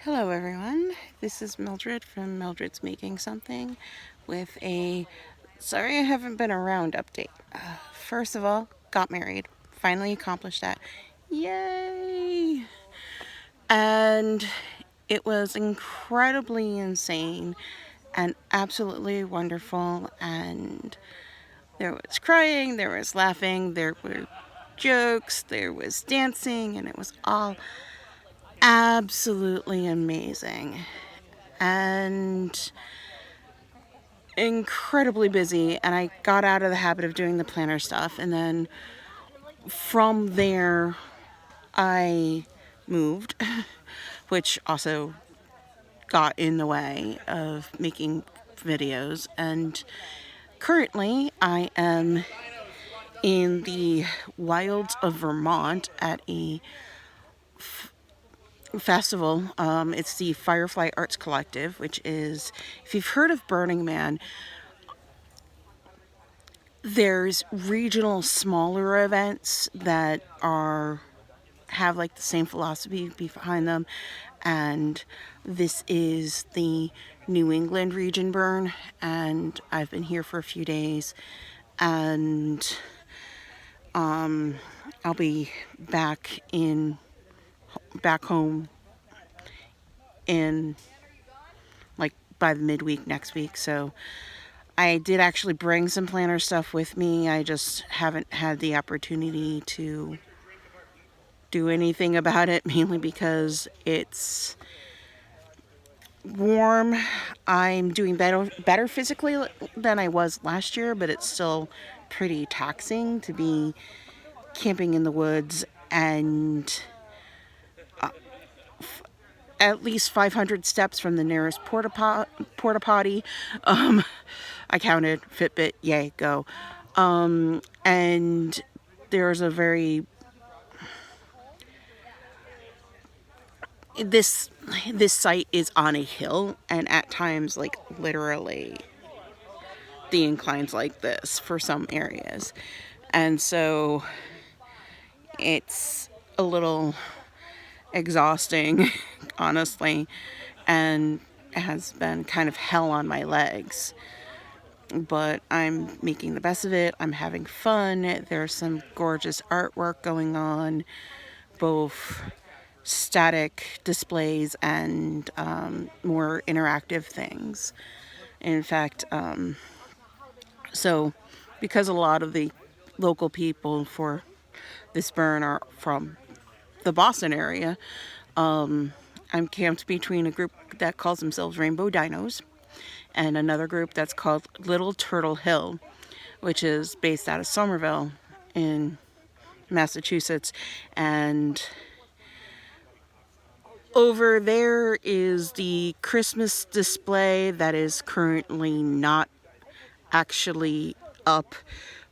Hello everyone, this is Mildred from Mildred's Making Something with a sorry I haven't been around update. First of all, got married. Finally accomplished that. Yay! And it was incredibly insane and absolutely wonderful, and there was crying, there was laughing, there were jokes, there was dancing, and it was all absolutely amazing. And incredibly busy, and I got out of the habit of doing the planner stuff, and then from there I moved which also got in the way of making videos. And currently I am in the wilds of Vermont at a festival. It's the Firefly Arts Collective, which is, if you've heard of Burning Man, there's regional smaller events that have like the same philosophy behind them, and this is the New England region burn, and I've been here for a few days, and I'll be back home in like by the midweek next week. So I did actually bring some planner stuff with me. I just haven't had the opportunity to do anything about it, mainly because it's warm. I'm doing better physically than I was last year, but it's still pretty taxing to be camping in the woods and at least 500 steps from the nearest porta potty. I counted. Fitbit, yay, go. And there's a very this site is on a hill, and at times, like, literally the incline's like this for some areas, and so it's a little exhausting honestly, and it has been kind of hell on my legs, but I'm making the best of it. I'm having fun. There's some gorgeous artwork going on, both static displays and more interactive things. In fact, so because a lot of the local people for this burn are from the Boston area, I'm camped between a group that calls themselves Rainbow Dinos and another group that's called Little Turtle Hill, which is based out of Somerville in Massachusetts. And over there is the Christmas display that is currently not actually up,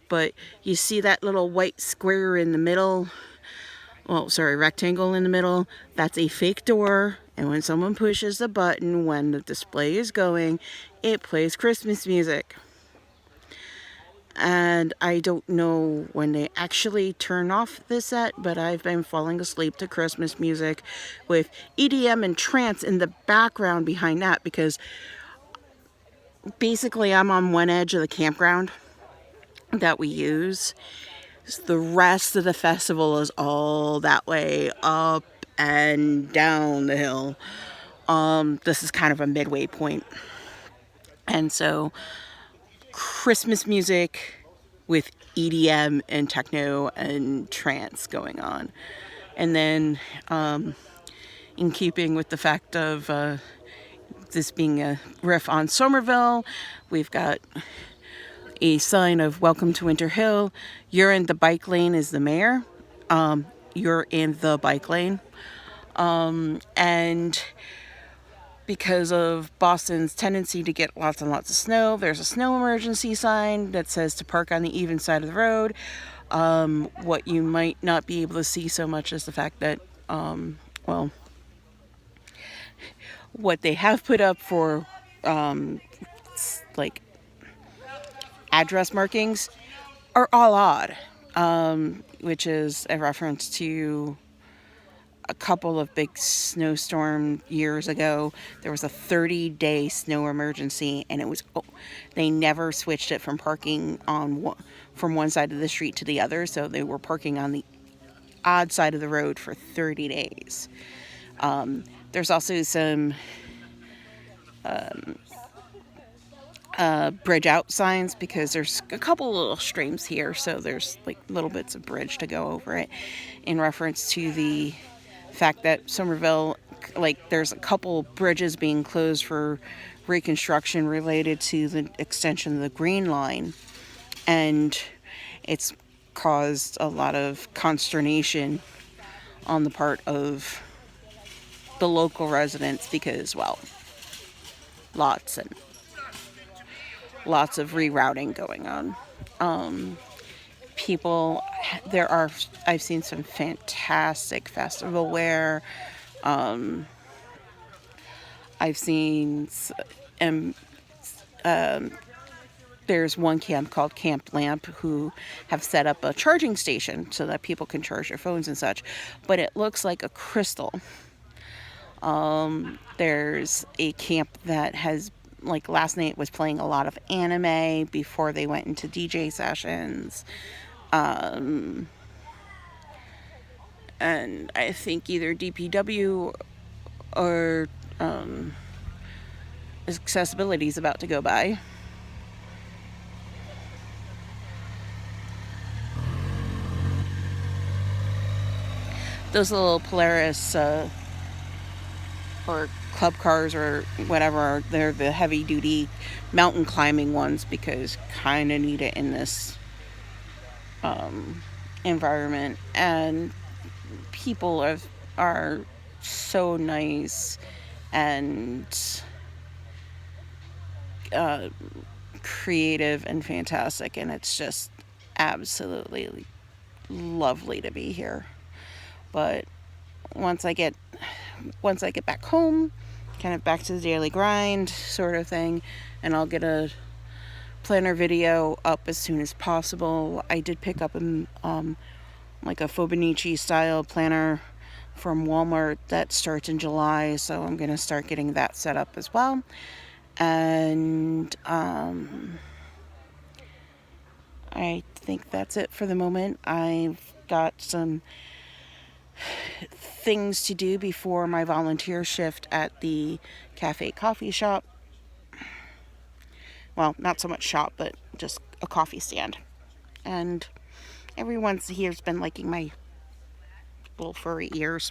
but you see that little white square in the middle, rectangle in the middle, that's a fake door, and when someone pushes the button when the display is going, it plays Christmas music. And I don't know when they actually turn off this set, but I've been falling asleep to Christmas music with EDM and trance in the background behind that, because basically I'm on one edge of the campground that we use. The rest of the festival is all that way up and down the hill. This is kind of a midway point. And so Christmas music with EDM and techno and trance going on. And then in keeping with the fact of this being a riff on Somerville, we've got a sign of welcome to Winter Hill. You're in the bike lane is the mayor. You're in the bike lane. And because of Boston's tendency to get lots and lots of snow, there's a snow emergency sign that says to park on the even side of the road. What you might not be able to see so much is the fact that, what they have put up for, like, address markings are all odd, which is a reference to a couple of big snowstorm years ago. There was a 30-day snow emergency, and they never switched it from parking from one side of the street to the other, so they were parking on the odd side of the road for 30 days. There's also some bridge out signs because there's a couple little streams here, so there's like little bits of bridge to go over it in reference to the fact that Somerville, like there's a couple bridges being closed for reconstruction related to the extension of the Green Line, and it's caused a lot of consternation on the part of the local residents because, well, lots of rerouting going on. I've seen some fantastic festival wear. I've seen, there's one camp called Camp Lamp who have set up a charging station so that people can charge their phones and such, but it looks like a crystal. There's a camp that has, like, last night was playing a lot of anime before they went into DJ sessions. And I think either DPW or accessibility is about to go by. Those little Polaris or club cars or whatever, they're the heavy duty mountain climbing ones because kind of need it in this environment. And people are so nice and creative and fantastic, and it's just absolutely lovely to be here. But once I get back home, kind of back to the daily grind sort of thing, and I'll get a planner video up as soon as possible. I did pick up like a Fibonacci style planner from Walmart that starts in July, so I'm gonna start getting that set up as well. And I think that's it for the moment. I've got some things to do before my volunteer shift at the cafe coffee shop. Well, not so much shop, but just a coffee stand. And everyone here's been liking my little furry ears.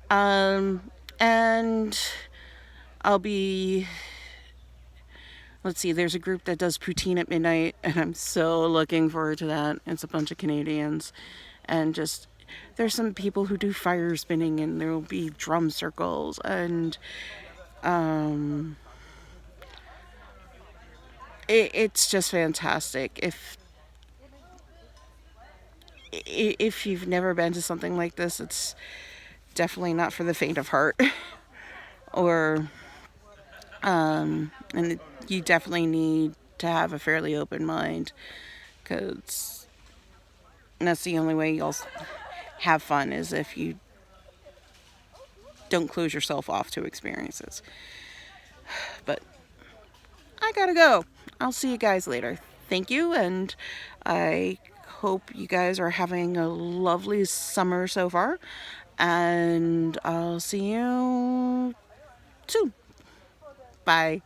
And I'll be, let's see, there's a group that does poutine at midnight, and I'm so looking forward to that. It's a bunch of Canadians, and just, there's some people who do fire spinning, and there will be drum circles, and it's just fantastic. If you've never been to something like this, it's definitely not for the faint of heart. Or and you definitely need to have a fairly open mind, because that's the only way you'll have fun, is if you don't close yourself off to experiences. But I gotta go. I'll see you guys later. Thank you, and I hope you guys are having a lovely summer so far, and I'll see you soon. Bye.